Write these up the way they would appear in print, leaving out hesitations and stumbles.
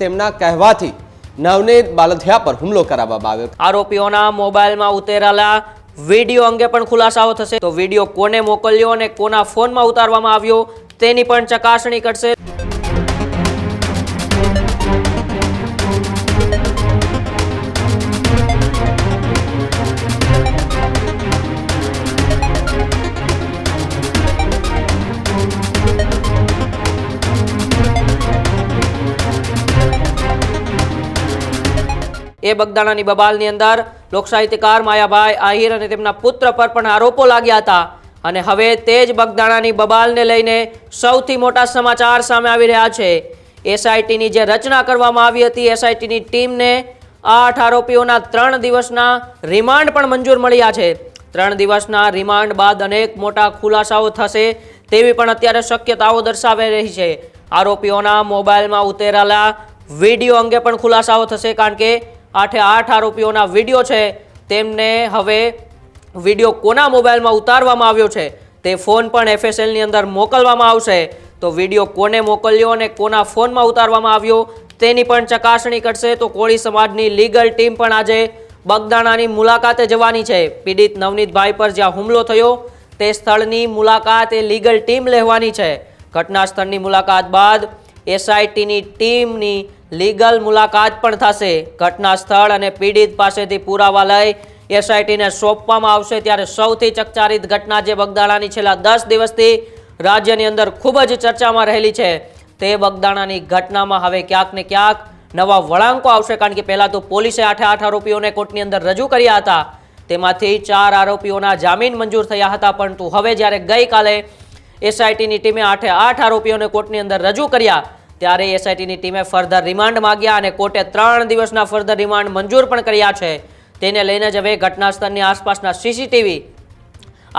તેમના કહેવાથી નવનીત બાલધિયા પર હુમલો કરાવવામાં આવ્યો। આરોપીઓના મોબાઈલમાં ઉતરેલા વિડીયો અંગે પણ ખુલાસાઓ થશે। તો વિડીયો કોને મોકલ્યો અને કોના ફોનમાં ઉતારવામાં આવ્યો તેની પણ ચકાસણી કરશે। એ બગદાણાની બબાલની અંદર લોકસાહિત્યકાર માયાભાઈ આહિર અને તેમના પુત્ર પર પણ આરોપો લાગ્યા હતા અને હવે તે જ બગદાણાની બબાલને લઈને સૌથી મોટા સમાચાર સામે આવી રહ્યા છે। એસઆઈટીની જે રચના કરવામાં આવી હતી, એસઆઈટીની ટીમને 8 આરોપીઓના 3 દિવસના રિમાન્ડ પણ મંજૂર મળ્યા છે। 3 દિવસના રિમાન્ડ બાદ અનેક મોટા ખુલાસાઓ થશે તેવી પણ અત્યારે શક્યતાઓ દર્શાવી રહી છે। આરોપીઓના મોબાઈલમાં ઉતરેલા વિડીયો અંગે પણ ખુલાસાઓ થશે, કારણ કે 8 આરોપીઓના વિડીયો છે તેમને હવે વિડીયો કોના મોબાઈલમાં ઉતારવામાં આવ્યો છે તે ફોન પણ એફએસએલની અંદર મોકલવામાં આવશે। તો વિડીયો કોને મોકલ્યો અને કોના ફોનમાં ઉતારવામાં આવ્યો તેની પણ ચકાસણી કરશે। તો કોળી સમાજની લીગલ ટીમ પણ આજે બગદાણાની મુલાકાતે જવાની છે। પીડિત નવનીતભાઈ પર જ્યાં હુમલો થયો તે સ્થળની મુલાકાત એ લીગલ ટીમ લેવાની છે। ઘટના સ્થળની મુલાકાત બાદ એસઆઈટીની ટીમની લીગલ મુલાકાત પણ થશે। ઘટના સ્થળ અને પીડિત પાસેથી પુરાવા લઈ એસઆઈટીને સોંપવામાં આવશે। ત્યારે સૌથી ચકચારિત ઘટના જે બગદાણાની છેલ્લા 10 દિવસથી રાજ્યની અંદર ખૂબ જ ચર્ચામાં રહેલી છે તે બગદાણાની ઘટનામાં હવે ક્યાંક ને ક્યાંક નવા વળાંકો આવશે, કારણ કે પહેલાં તો પોલીસે 8 આરોપીઓને કોર્ટની અંદર રજૂ કર્યા હતા, તેમાંથી 4 આરોપીઓના જામીન મંજૂર થયા હતા, પરંતુ હવે જ્યારે ગઈકાલે એસઆઈટીની ટીમે 8 આરોપીઓને કોર્ટની અંદર રજૂ કર્યા ત્યારે એસઆઈટીની ટીમે ફર્ધર રિમાન્ડ માંગ્યા અને કોર્ટે 3 દિવસના ફર્ધર રિમાન્ડ મંજૂર પણ કર્યા છે। તેને લઈને જ હવે ઘટના સ્થળની આસપાસના સીસીટીવી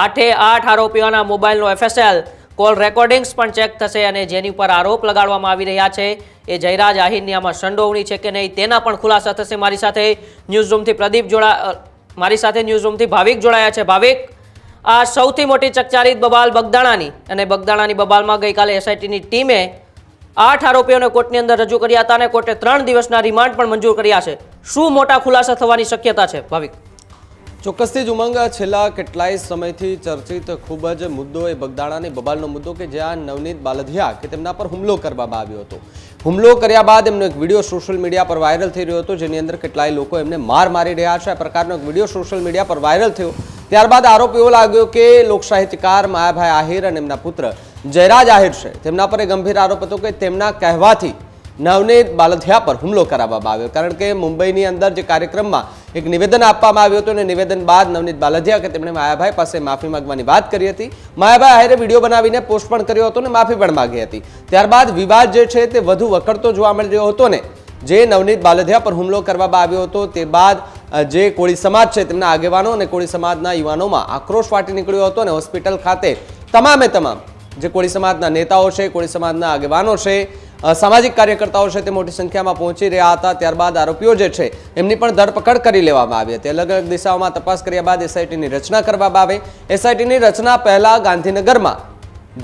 8 આરોપીઓના મોબાઈલનો એફએસએલ કોલ રેકોર્ડિંગ્સ પણ ચેક થશે અને જેની ઉપર આરોપ લગાડવામાં આવી રહ્યા છે એ જયરાજ આહિરની આમાં સંડોવણી છે કે નહીં તેના પણ ખુલાસા થશે। મારી સાથે ન્યૂઝરૂમથી ભાવિક જોડાયા છે। ભાવિક, આ સૌથી મોટી ચકચારિત બબાલ બગદાણાની અને બગદાણાની બબાલમાં ગઈકાલે એસઆઈટીની ટીમે 8 આરોપીઓને કોર્ટની અંદર રજૂ કર્યા હતા અને કોર્ટે 3 દિવસના રિમાન્ડ પણ મંજૂર કર્યા છે। શું મોટા ખુલાસા થવાની શક્યતા છે ભાવિક? ચોક્કસથી જ ઉમંગ, છેલ્લા કેટલાય સમયથી ચર્ચિત ખૂબ જ મુદ્દો એ બગદાણાની બબાલનો મુદ્દો કે જ્યાં નવનીત બાલધિયા કે તેમના પર હુમલો કરવામાં આવ્યો હતો। હુમલો કર્યા બાદ એમનો એક વિડીયો સોશિયલ મીડિયા પર વાયરલ થઈ રહ્યો હતો, જેની અંદર કેટલાય લોકો એમને મારી રહ્યા છે। આ પ્રકારનો એક વિડીયો સોશિયલ મીડિયા પર વાયરલ થયો ત્યારબાદ આરોપ એવો લાગ્યો કે લોકસાહિત્યકાર માયાભાઈ આહિર અને એમના પુત્ર જયરાજ આહિર છે તેમના પર એક ગંભીર આરોપ હતો કે તેમના કહેવાથી નવનીત બાલધિયા પર હુમલો કરાવવામાં આવ્યો, કારણ કે મુંબઈની અંદર જે કાર્યક્રમમાં એક નિવેદન આપવામાં આવ્યું હતું અને નિવેદન બાદ નવનીત બાલધિયા કે તેમણે માયાભાઈ પાસે માફી માંગવાની વાત કરી હતી। માયાભાઈ આહિરે વિડીયો બનાવીને પોસ્ટ પણ કર્યો હતો અને માફી પણ માંગી હતી। ત્યારબાદ વિવાદ જે છે તે વધુ વકરતો જોવા મળી રહ્યો હતો ને જે નવનીત બાલધિયા પર હુમલો કરવામાં આવ્યો હતો તે બાદ જે કોળી સમાજ છે તેમના આગેવાનો અને કોળી સમાજના યુવાનોમાં આક્રોશ ફાટી નીકળ્યો હતો અને હોસ્પિટલ ખાતે તમામ જે કોળી સમાજના નેતાઓ છે, કોળી સમાજના આગેવાનો છે, સામાજિક કાર્યકર્તાઓ છે તે મોટી સંખ્યામાં પહોંચી રહ્યા હતા। ત્યારબાદ આરોપીઓ જે છે એમની પણ ધરપકડ કરી લેવામાં આવી હતી। અલગ અલગ દિશાઓમાં તપાસ કર્યા બાદ એસઆઈટીની રચના કરવામાં આવે। એસઆઈટીની રચના પહેલા ગાંધીનગરમાં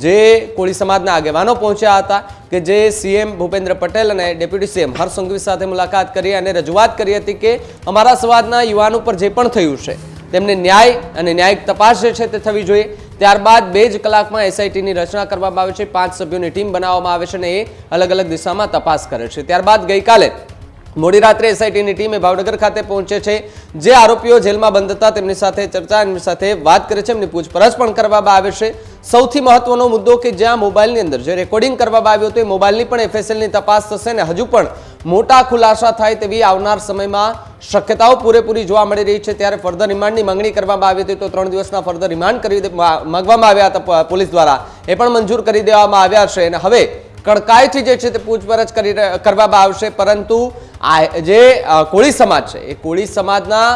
જે કોળી સમાજના આગેવાનો પહોંચ્યા હતા કે જે સીએમ ભૂપેન્દ્ર પટેલ અને ડેપ્યુટી સીએમ હર્ષ સંઘવી સાથે મુલાકાત કરી અને રજૂઆત કરી હતી કે અમારા સમાજના યુવાનો પર જે પણ થયું છે તેમને ન્યાય અને ન્યાયિક તપાસ જે છે તે થવી જોઈએ। ત્યારબાદ 2 જ કલાકમાં એસઆઈટીની રચના કરવામાં આવે છે, 5 સભ્યોની ટીમ બનાવવામાં આવે છે અને એ અલગ અલગ દિશામાં તપાસ કરે છે। ત્યારબાદ ગઈકાલે મોડી રાત્રે એસઆઈટીની ટીમ ભાવનગર ખાતે પહોંચે છે। જે આરોપીઓ જેલમાં બંધ હતા તેમની સાથે ચર્ચા, એમની સાથે વાત કરે છે, એમની પૂછપરછ પણ કરવામાં આવે છે। સૌથી મહત્વનો મુદ્દો કે જ્યાં મોબાઈલની અંદર જે રેકોર્ડિંગ કરવામાં આવ્યું હતું એ મોબાઈલની પણ એફએસએલની તપાસ થશે અને હજુ પણ મોટા ખુલાસા થાય તેવી આવનાર સમયમાં શક્યતાઓ પૂરેપૂરી જોવા મળી રહી છે। ત્યારે ફર્ધર રિમાન્ડની માંગણી કરવામાં આવી હતી, તો 3 દિવસના ફર્ધર રિમાન્ડ માંગવામાં આવ્યા હતા પોલીસ દ્વારા, એ પણ મંજૂર કરી દેવામાં આવ્યા છે અને હવે કડકાઈથી જે છે તે પૂછપરછ કરવામાં આવશે। પરંતુ જે કોળી સમાજ છે એ કોળી સમાજના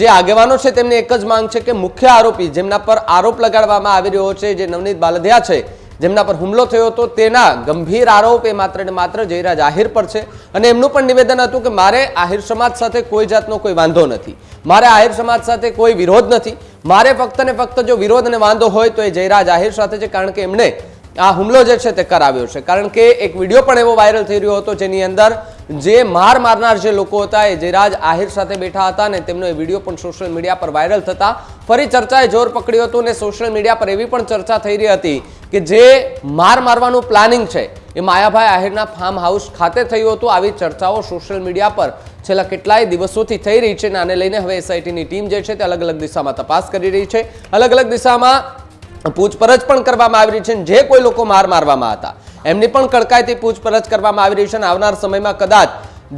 જે આગેવાનો છે તેમની એક જ માંગ છે કે મુખ્ય આરોપી જેમના પર આરોપ લગાડવામાં આવી રહ્યો છે, જે નવનીત બાલધિયા છે જેમના પર હુમલો થયો હતો, તેના ગંભીર આરોપ એ માત્ર ને માત્ર જયરાજ આહિર પર છે અને એમનું પણ નિવેદન હતું કે મારે આહિર સમાજ સાથે કોઈ જાતનો કોઈ વાંધો નથી, મારે આહિર સમાજ સાથે કોઈ વિરોધ નથી, મારે ફક્ત ને ફક્ત જો વિરોધ અને વાંધો હોય તો એ જયરાજ આહિર સાથે છે, કારણ કે એમણે આ હુમલો જે છે તે કરાવ્યો છે. કારણ કે એક વિડીયો પણ એવો વાયરલ થઈ રહ્યો હતો જેની અંદર જે મારનાર જે લોકો હતા એ જયરાજ આહિર સાથે બેઠા હતા અને તેમનો એ વિડીયો પણ સોશિયલ મીડિયા પર વાયરલ થતા ફરી ચર્ચાએ જોર પકડ્યું હતું અને સોશિયલ મીડિયા પર એવી પણ ચર્ચા થઈ રહી હતી કે જે મારવાનું પ્લાનિંગ છે એ માયાભાઈ આહિરના ફાર્મ હાઉસ ખાતે થયું હતું. આવી ચર્ચાઓ સોશિયલ મીડિયા પર છેલ્લા કેટલાય દિવસોથી થઈ રહી છે અને આને લઈને હવે એસઆઈટીની ટીમ જે છે તે અલગ અલગ દિશામાં તપાસ કરી રહી છે. અલગ અલગ દિશામાં પૂછપરછ પણ કરવામાં આવી રહી છે. જે કોઈ લોકો મારવામાં હતા એમની પણ કડકાઈથી પૂછપરછ કરવામાં આવી રહી છે અને આવનાર સમયમાં કદાચ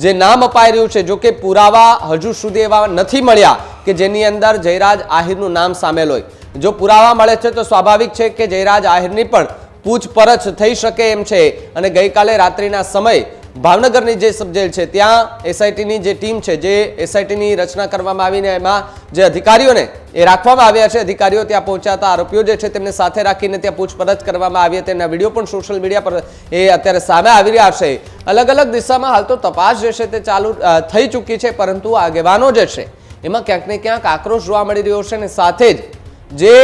જે નામ અપાઈ રહ્યું છે, જો કે પુરાવા હજુ સુધી એવા નથી મળ્યા કે જેની અંદર જયરાજ આહિરનું નામ સામેલ હોય. જો પુરાવા મળે છે તો સ્વાભાવિક છે કે જયરાજ આહિરની પણ પૂછપરછ થઈ શકે એમ છે. અને ગઈકાલે રાત્રિના સમય ભાવનગરની જે સબજેલ છે ત્યાં એસઆઈટીની જે ટીમ છે, જે એસઆઈટીની રચના કરવામાં આવીને એમાં જે અધિકારીઓને એ રાખવામાં આવ્યા છે, અધિકારીઓ ત્યાં પહોંચ્યા હતા. આરોપીઓ જે છે તેમને સાથે રાખીને ત્યાં પૂછપરછ કરવામાં આવી હતી. તેના વિડીયો પણ સોશિયલ મીડિયા પર એ અત્યારે સામે આવી રહ્યા છે. અલગ અલગ દિશામાં હાલ તો તપાસ જે છે તે ચાલુ થઈ ચૂકી છે, પરંતુ આગેવાનો જે છે એમાં ક્યાંક ને ક્યાંક આક્રોશ જોવા મળી રહ્યો છે અને સાથે જ જે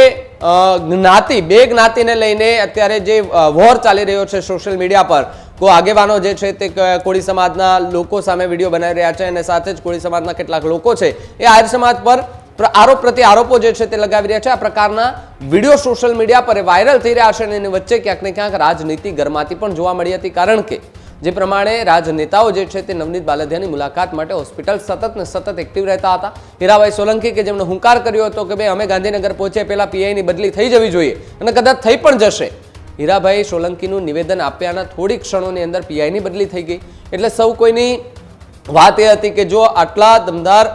જ્ઞાતિ, બે જ્ઞાતિને લઈને અત્યારે જે વોર ચાલી રહ્યો છે સોશિયલ મીડિયા પર, કોઈ આગેવાનો જે છે તે કોળી સમાજના લોકો સામે વિડીયો બનાવી રહ્યા છે અને સાથે જ કોળી સમાજના કેટલાક લોકો છે એ આર્ય સમાજ પર આરોપ પ્રત્યે આરોપો જે છે તે લગાવી રહ્યા છે. આ પ્રકારના વિડીયો સોશિયલ મીડિયા પર વાયરલ થઈ રહ્યા છે અને એની વચ્ચે ક્યાંક ને ક્યાંક રાજનીતિ ગરમાતી પણ જોવા મળી હતી. કારણ કે જે પ્રમાણે રાજનેતાઓ જે છે તે નવનીત બાલદિયાની મુલાકાત માટે હોસ્પિટલ સતત એક્ટિવ રહેતા હતા. હીરાભાઈ સોલંકી કે જેમણે હુંકાર કર્યો હતો કે ભાઈ અમે ગાંધીનગર પહોંચે પહેલા પીઆઈની બદલી થઈ જવી જોઈએ અને કદાચ થઈ પણ જશે. હીરાભાઈ સોલંકીનું નિવેદન આપ્યાના થોડી ક્ષણોની અંદર પીઆઈની બદલી થઈ ગઈ. એટલે સૌ કોઈની વાત એ હતી કે જો આટલા દમદાર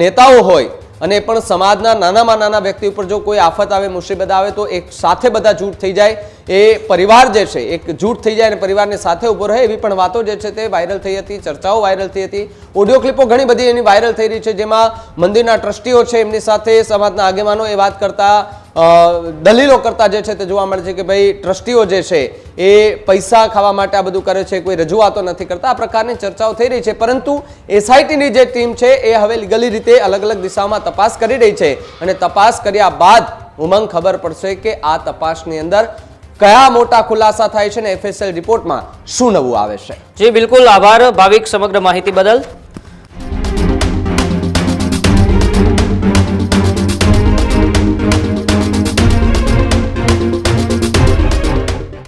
નેતાઓ હોય અને પણ સમાજના નાનામાં નાના વ્યક્તિ ઉપર જો કોઈ આફત આવે, મુસીબત આવે તો એક સાથે બધા જૂથ થઈ જાય, એ પરિવાર જે છે એક જૂથ થઈ જાય અને પરિવારની સાથે ઉભો રહે. એવી પણ વાતો જે છે તે વાયરલ થઈ હતી, ચર્ચાઓ વાયરલ થઈ હતી. ઓડિયો ક્લિપો ઘણી બધી એની વાયરલ થઈ રહી છે, જેમાં મંદિરના ટ્રસ્ટીઓ છે એમની સાથે સમાજના આગેવાનો એ વાત કરતા, દલીલો કરતા જે છે તે જોવા મળે છે કે ભાઈ ટ્રસ્ટીઓ જે છે એ પૈસા ખાવા માટે આ બધું કરે છે, કોઈ રજૂઆતો નથી કરતા. આ પ્રકારની ચર્ચાઓ થઈ રહી છે. પરંતુ એસઆઈટીની જે ટીમ છે એ હવે લીગલી રીતે અલગ અલગ દિશામાં તપાસ કરી રહી છે અને તપાસ કર્યા બાદ ઉમંગ ખબર પડશે કે આ તપાસની અંદર કયા મોટા ખુલાસા થાય છે ને એફએસએલ રિપોર્ટમાં શું નવું આવે છે. જી બિલકુલ, આભાર ભાવિક સમગ્ર માહિતી બદલ.